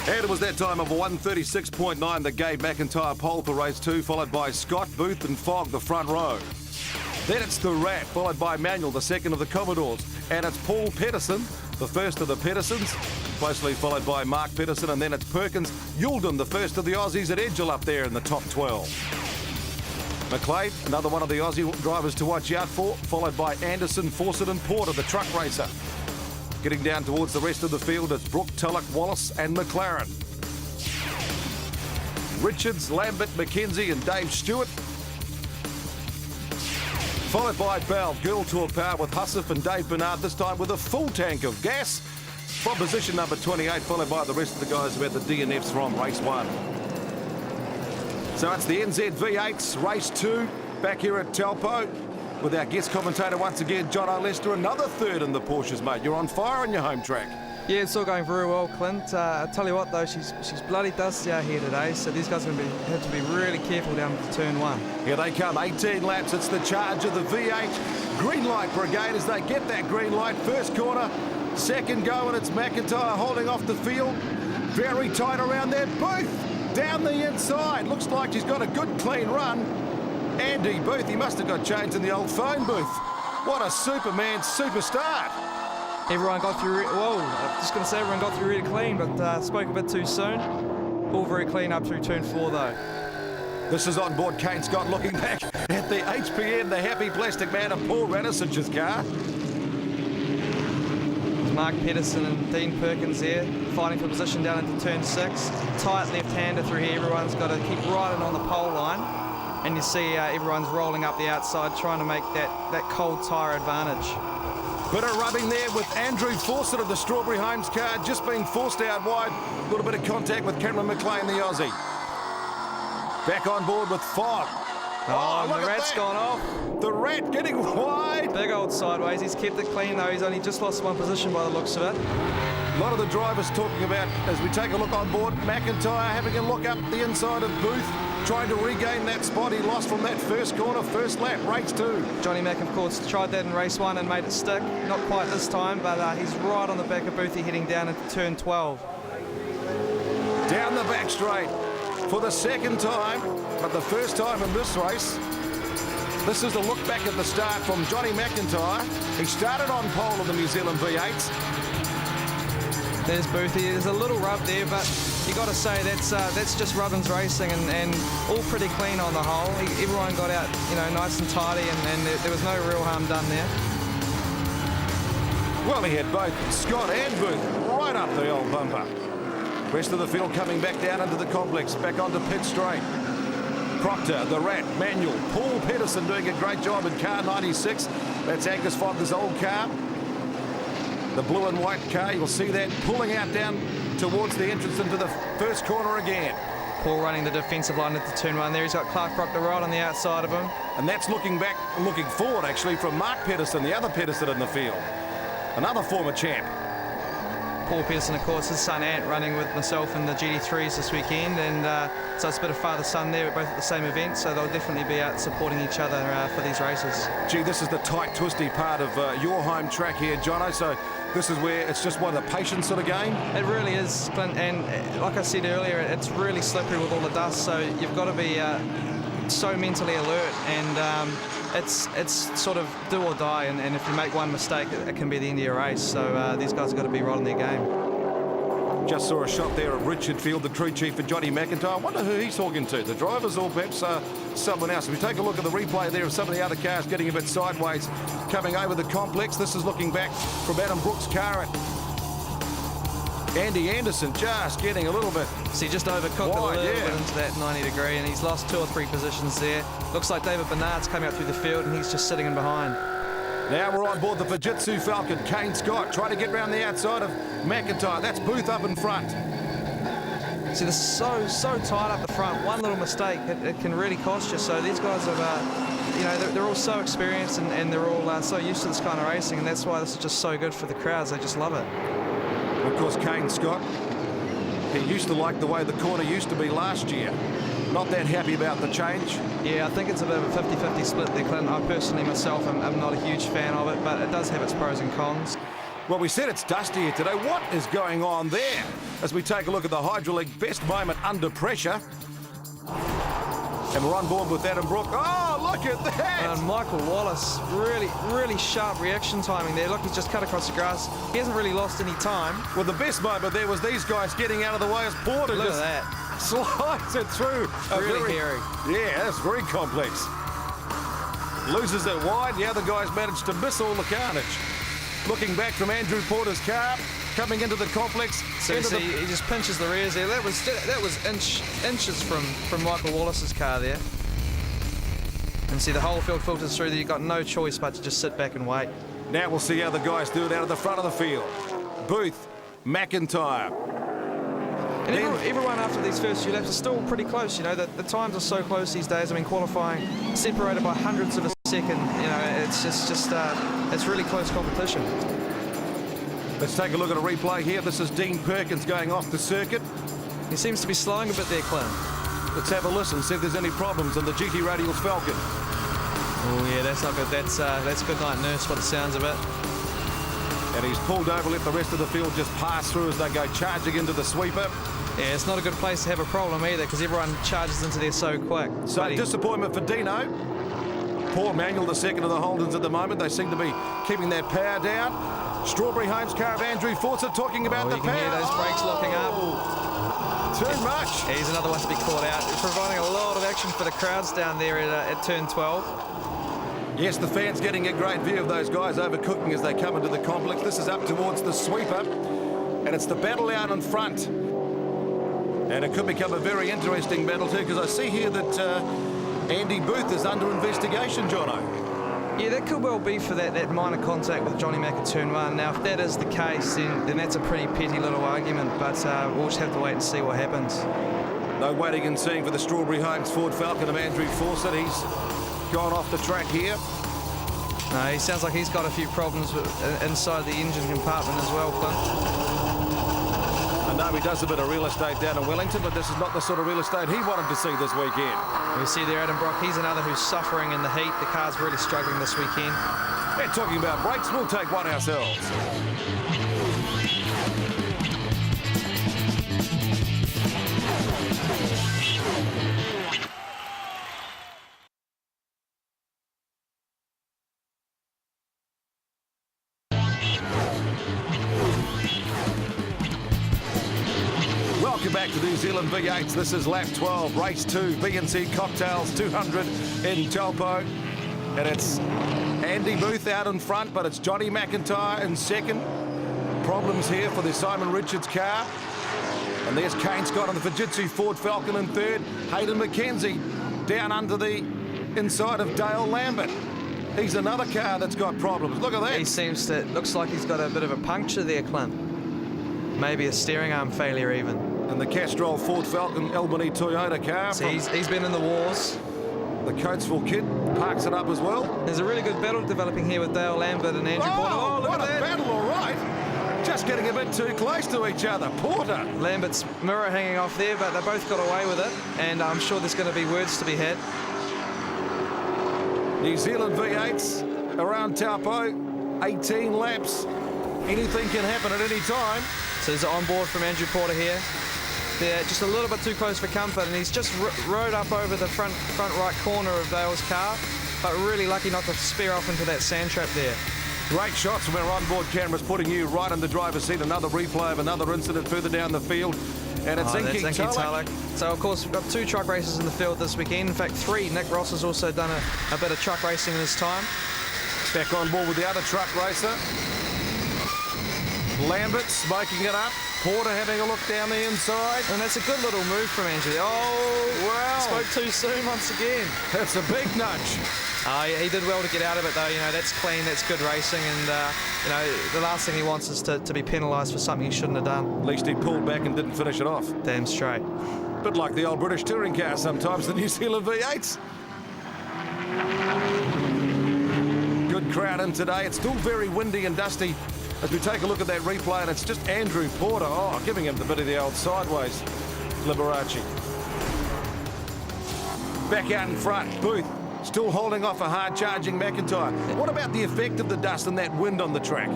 And it was that time of 1:36.9 that gave McIntyre pole for race 2, followed by Scott, Booth and Fogg, the front row. Then it's the Rat, followed by Manuel, the second of the Commodores. And it's Paul Pedersen, the first of the Pedersens, closely followed by Mark Pedersen. And then it's Perkins Yulden, the first of the Aussies at Edgell up there in the top 12. McLeod, another one of the Aussie drivers to watch out for, followed by Anderson, Fawcett and Porter, the truck racer. Getting down towards the rest of the field, it's Brooke, Tulloch, Wallace and McLaren. Richards, Lambert, McKenzie and Dave Stewart. Followed by Bell, Girl Tour Power with Hussif and Dave Bernard, this time with a full tank of gas. From position number 28, followed by the rest of the guys who had the DNFs from race 1. So it's the NZV8s, race 2, back here at Taupo, with our guest commentator once again, John O'Lester, another third in the Porsches, mate. You're on fire on your home track. Yeah, it's all going very well, Clint. I tell you what, though, she's bloody dusty out here today, so these guys are going to have to be really careful down to turn 1. Here they come, 18 laps. It's the charge of the V8 green light brigade as they get that green light. First corner, second go, and it's McIntyre holding off the field. Very tight around there. Booth down the inside. Looks like she's got a good, clean run. Andy Booth, he must have got changed in the old phone booth. What a Superman super start. Everyone got through, whoa, I'm just going to say everyone got through really clean, but spoke a bit too soon. All very clean up through turn 4, though. This is on board Kane Scott looking back at the HPN, the happy plastic man of Paul Radisic's car. There's Mark Pedersen and Dean Perkins there, fighting for position down into turn 6. Tight left-hander through here, everyone's got to keep riding on the pole line. And you see everyone's rolling up the outside, trying to make that cold tyre advantage. Bit of rubbing there with Andrew Fawcett of the Strawberry Homes car, just being forced out wide. A little bit of contact with Cameron McLean, the Aussie. Back on board with Fogg. Oh, the Rat's gone off. The Rat getting wide. Big old sideways. He's kept it clean, though. He's only just lost 1 position by the looks of it. A lot of the drivers talking about, as we take a look on board, McIntyre having a look up the inside of Booth, trying to regain that spot he lost from that first corner, first lap, race 2. Johnny Mack, of course, tried that in race 1 and made it stick. Not quite this time, but he's right on the back of Boothie heading down into turn 12. Down the back straight for the second time, but the first time in this race. This is a look back at the start from Johnny McIntyre. He started on pole of the New Zealand V8s. There's Boothie. There's a little rub there, but you got to say that's just Rubbins racing and all pretty clean on the whole. Everyone got out, nice and tidy, and there was no real harm done there. Well, he had both Scott and Booth right up the old bumper. Rest of the field coming back down into the complex, back onto pit straight. Proctor, the Rat, Manuel, Paul Pedersen doing a great job in car 96. That's Angus Fogger's old car. The blue and white car, you'll see that pulling out down towards the entrance into the first corner again. Paul running the defensive line into turn 1 there. He's got Clark Proctor right on the outside of him. And that's looking forward actually from Mark Pedersen, the other Pedersen in the field. Another former champ. Paul Pedersen, of course, his son Ant running with myself in the GT3s this weekend, and so it's a bit of father-son there, both at the same event, so they'll definitely be out supporting each other for these races. Gee, this is the tight, twisty part of your home track here, Jono, so this is where it's just one of the patience sort of game. It really is, Clint, and like I said earlier, it's really slippery with all the dust, so you've got to be so mentally alert, and it's sort of do or die, and if you make one mistake, it can be the end of your race, so these guys have got to be right on their game. Just saw a shot there of Richard Field, the crew chief for Johnny McIntyre. I wonder who he's talking to, the drivers or perhaps someone else. If we take a look at the replay there of some of the other cars getting a bit sideways coming over the complex. This is looking back from Adam Brooks' car at Andy Anderson, just getting a little bit See, just overcooked wide, a little bit into that 90 degree, and he's lost 2 or 3 positions there. Looks like David Bernard's coming up through the field, and he's just sitting in behind. Now we're on board the Fujitsu Falcon. Kane Scott trying to get round the outside of McIntyre. That's Booth up in front. See, this is so tight up the front. One little mistake, it can really cost you. So these guys have, they're all so experienced, and they're all so used to this kind of racing, and that's why this is just so good for the crowds. They just love it. Of course, Kane Scott, he used to like the way the corner used to be last year. Not that happy about the change. Yeah, I think it's a bit of a 50-50 split there, Clinton. I personally, myself, I'm not a huge fan of it, but it does have its pros and cons. Well, we said it's dusty here today. What is going on there? As we take a look at the Hydraleague best moment under pressure. And we're on board with Adam Brook. Oh, look at that! And Michael Wallace, really sharp reaction timing there. Look, he's just cut across the grass. He hasn't really lost any time. Well, the best moment there was these guys getting out of the way as Porter Look just at that. slides it through. Really hairy. Yeah, that's very complex. Loses it wide. The other guys managed to miss all the carnage. Looking back from Andrew Porter's car, coming into the complex. So you see, he just pinches the rears there. That was inches from Michael Wallace's car there. And see the whole field filters through there. You've got no choice but to just sit back and wait. Now we'll see how the guys do it out of the front of the field. Booth, McIntyre. And everyone after these first few laps is still pretty close. You know, the times are so close these days. I mean, qualifying separated by hundredths of a second. You know, it's just it's really close competition. Let's take a look at a replay here. This is Dean Perkins going off the circuit. He seems to be slowing a bit there, Clint. Let's have a listen, see if there's any problems on the GT Radials Falcon. Oh yeah, that's not good. That's good night nurse by the sounds of it. And he's pulled over, let the rest of the field just pass through as they go charging into the sweeper. Yeah, it's not a good place to have a problem either because everyone charges into there so quick. So disappointment for Dino. Poor Manuel, the second of the Holdens at the moment. They seem to be keeping their power down. Strawberry Homes car of Andrew Fawcett talking about the you power. can hear those brakes locking up. Too much. He's another one to be caught out. It's providing a lot of action for the crowds down there at turn 12. Yes, the fans getting a great view of those guys overcooking as they come into the complex. This is up towards the sweeper, and it's the battle out in front. And it could become a very interesting battle too, because I see here that Andy Booth is under investigation, Jono. Yeah, that could well be for that minor contact with Johnny Mack at turn 1. Now, if that is the case, then that's a pretty petty little argument, but we'll just have to wait and see what happens. No waiting and seeing for the Strawberry Homes Ford Falcon of Andrew Fawcett. He's gone off the track here. No, he sounds like he's got a few problems inside the engine compartment as well, Clint. I know he does a bit of real estate down in Wellington, but this is not the sort of real estate he wanted to see this weekend. We see there Adam Brock, he's another who's suffering in the heat. The car's really struggling this weekend. And talking about brakes, we'll take one ourselves. Welcome back to New Zealand V8s. This is lap 12, race 2, B&C Cocktails 200 in Taupo. And it's Andy Booth out in front, but it's Johnny McIntyre in second. Problems here for the Simon Richards car. And there's Kane Scott on the Fujitsu Ford Falcon in third. Hayden McKenzie down under the inside of Dale Lambert. He's another car that's got problems. Look at that. He seems to, looks like he's got a bit of a puncture there, Clint. Maybe a steering arm failure even. And the Castrol Ford Falcon Albany Toyota car. So he's been in the wars. The Coatesville kid parks it up as well. There's a really good battle developing here with Dale Lambert and Andrew Porter. Oh, Look what at a that. battle, all right. Just getting a bit too close to each other. Porter. Lambert's mirror hanging off there, but they both got away with it. And I'm sure there's going to be words to be had. New Zealand V8s around Taupo. 18 laps. Anything can happen at any time. So there's an onboard from Andrew Porter here. They're just a little bit too close for comfort, and he's just rode up over the front right corner of Dale's car, but really lucky not to spear off into that sand trap there. Great shots from our onboard cameras, putting you right in the driver's seat. Another replay of another incident further down the field, and it's Inky Tulloch. So of course we've got 2 truck races in the field this weekend. In fact 3. Nick Ross has also done a bit of truck racing in his time. Back on board with the other truck racer. Lambert smoking it up. Porter having a look down the inside. And that's a good little move from Andrew. Oh, wow. Spoke too soon once again. That's a big nudge. He did well to get out of it though. You know, that's clean, that's good racing, and you know, the last thing he wants is to be penalised for something he shouldn't have done. At least he pulled back and didn't finish it off. Damn straight. Bit like the old British touring car sometimes, the New Zealand V8s. Good crowd in today. It's still very windy and dusty as we take a look at that replay, and it's just Andrew Porter, giving him the bit of the old sideways Liberace. Back out in front, Booth still holding off a hard-charging McIntyre. What about the effect of the dust and that wind on the track?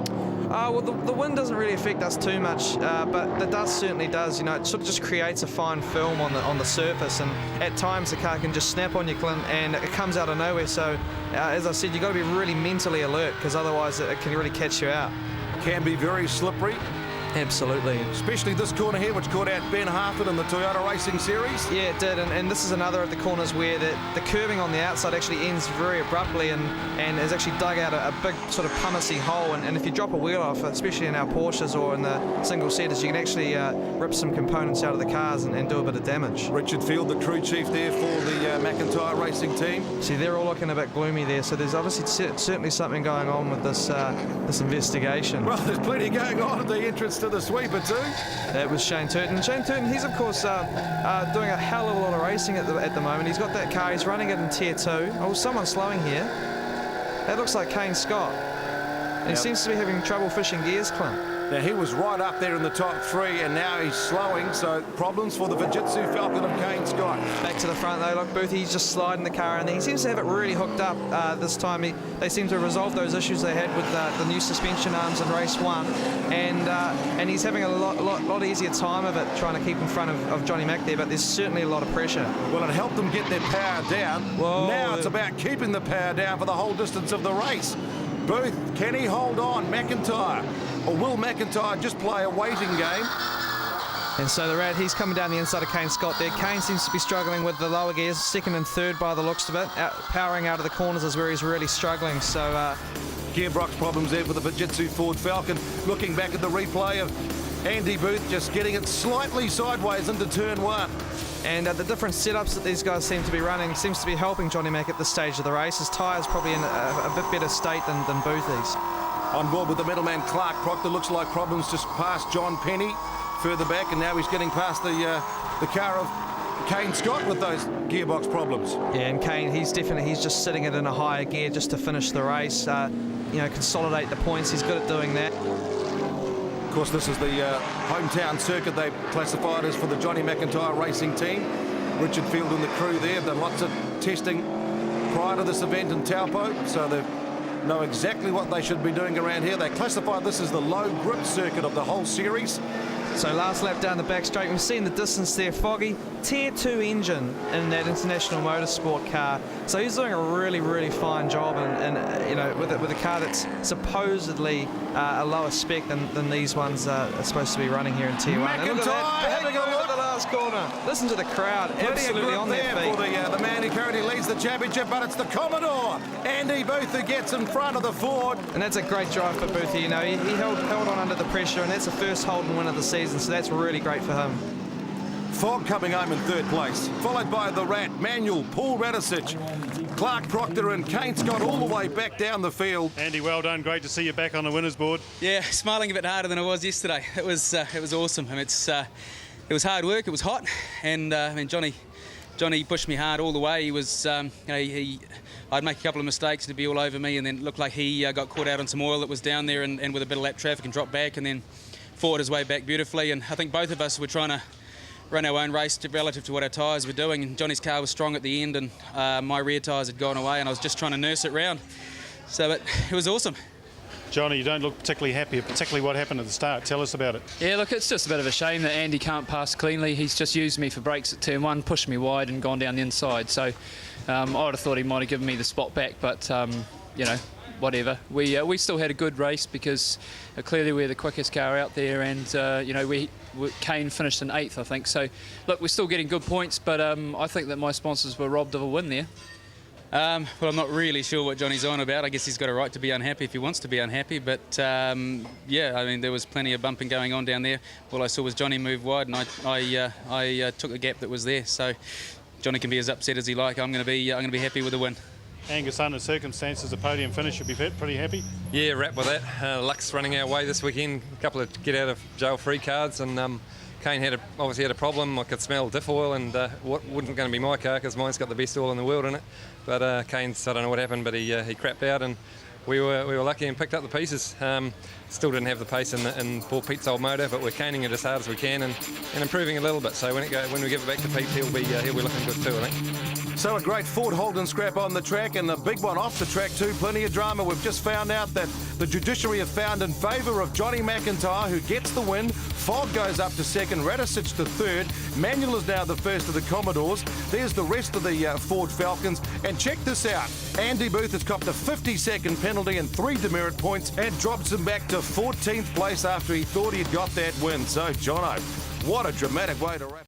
Well, the wind doesn't really affect us too much, but the dust certainly does. You know, it sort of just creates a fine film on the surface, and at times the car can just snap on you, Clint, and it comes out of nowhere. So, as I said, you've got to be really mentally alert, because otherwise it can really catch you out. Can be very slippery. Absolutely. Especially this corner here, which caught out Ben Harford in the Toyota Racing Series. Yeah, it did, and this is another of the corners where the curving on the outside actually ends very abruptly and has actually dug out a big sort of pumicy hole, and if you drop a wheel off, especially in our Porsches or in the single-seaters, you can actually rip some components out of the cars and do a bit of damage. Richard Field, the crew chief there for the McIntyre Racing team. See, they're all looking a bit gloomy there, so there's obviously certainly something going on with this investigation. Well, there's plenty going on at the entrance to the sweeper too. That was Shane Turton. Shane Turton, he's of course doing a hell of a lot of racing at the moment. He's got that car, he's running it in Tier 2. Oh, someone's slowing here. That looks like Kane Scott. And he seems to be having trouble fishing gears, Clint. Now, he was right up there in the top 3, and now he's slowing, so problems for the Fujitsu Falcon of Kane Scott. Back to the front though, look, Boothie's just sliding the car, and he seems to have it really hooked up this time. They seem to have resolved those issues they had with the new suspension arms in race 1, and he's having a lot easier time of it trying to keep in front of Johnny Mack there, but there's certainly a lot of pressure. Well, it helped them get their power down. Whoa. Now it's about keeping the power down for the whole distance of the race. Booth, can he hold on? McIntyre, or will McIntyre just play a waiting game? And so the Rat, he's coming down the inside of Kane Scott there. Kane seems to be struggling with the lower gears, second and third by the looks of it. Powering out of the corners is where he's really struggling. So gearbox problems there for the Fujitsu Ford Falcon. Looking back at the replay of Andy Booth just getting it slightly sideways into turn 1. And the different setups that these guys seem to be running seems to be helping Johnny Mack at this stage of the race. His tyres probably in a bit better state than Boothie's. On board with the middleman Clark Proctor, looks like problems just past John Penny further back, and now he's getting past the car of Kane Scott with those gearbox problems. Yeah, and Kane, he's just sitting it in a higher gear just to finish the race. You know, consolidate the points. He's good at doing that. Of course, this is the hometown circuit they've classified as for the Johnny McIntyre Racing team. Richard Field and the crew there have done lots of testing prior to this event in Taupo, so they know exactly what they should be doing around here. They classified this as the low grip circuit of the whole series. So last lap down the back straight, we've seen the distance there. Foggy, Tier 2 engine in that International Motorsport car. So he's doing a really fine job, and you know, with a car that's supposedly a lower spec than these ones are supposed to be running here in Tier 1. McIntyre And look at that, having a look at the last corner. Listen to the crowd, absolutely on their feet. For the man who currently leads the championship, but it's the Commodore, Andy Booth, who gets in front of the Ford. And that's a great drive for Boothie. You know, he held on under the pressure, and that's the first Holden win of the season, so that's really great for him. Fogg coming home in 3rd place, followed by the Rat, Manuel, Paul Radisich, Clark Proctor and Kane Scott all the way back down the field. Andy, well done. Great to see you back on the winners board. Yeah, smiling a bit harder than I was yesterday. It was awesome. I mean, it was hard work. It was hot, and I mean, Johnny pushed me hard all the way. He was, I'd make a couple of mistakes and it'd be all over me, and then it looked like he got caught out on some oil that was down there, and with a bit of lap traffic, and dropped back, and then fought his way back beautifully. And I think both of us were trying to run our own race relative to what our tyres were doing, and Johnny's car was strong at the end, and my rear tyres had gone away, and I was just trying to nurse it round. So it was awesome. Johnny, you don't look particularly happy, particularly what happened at the start. Tell us about it. Yeah, look, it's just a bit of a shame that Andy can't pass cleanly. He's just used me for brakes at turn 1, pushed me wide and gone down the inside. So I would have thought he might have given me the spot back, but, you know, whatever. We still had a good race because clearly we're the quickest car out there, and, you know, Kane finished in 8th, I think. So, look, we're still getting good points, but I think that my sponsors were robbed of a win there. Well, I'm not really sure what Johnny's on about. I guess he's got a right to be unhappy if he wants to be unhappy. But, yeah, I mean, there was plenty of bumping going on down there. All I saw was Johnny move wide, and I took the gap that was there. So Johnny can be as upset as he like. I'm going to be happy with the win. Angus, under circumstances, a podium finish should be pretty happy. Yeah, wrap with that. Luck's running our way this weekend. A couple of get-out-of-jail-free cards, and Kane obviously had a problem. I could smell diff oil, and what wasn't going to be my car because mine's got the best oil in the world in it. But Kane's, I don't know what happened, but he crapped out, and we were lucky and picked up the pieces. Still didn't have the pace in poor Pete's old motor, but we're caning it as hard as we can and improving a little bit. So when we give it back to Pete, he'll be looking good too, I think. So a great Ford Holden scrap on the track, and the big one off the track too. Plenty of drama. We've just found out that The judiciary have found in favour of Johnny McIntyre, who gets the win. Fogg goes up to second, Radisich to third. Manuel is now the first of the Commodores. There's the rest of the Ford Falcons. And check this out. Andy Booth has copped a 50-second penalty and 3 demerit points and drops him back to 14th place after he thought he'd got that win. So, Jono, what a dramatic way to wrap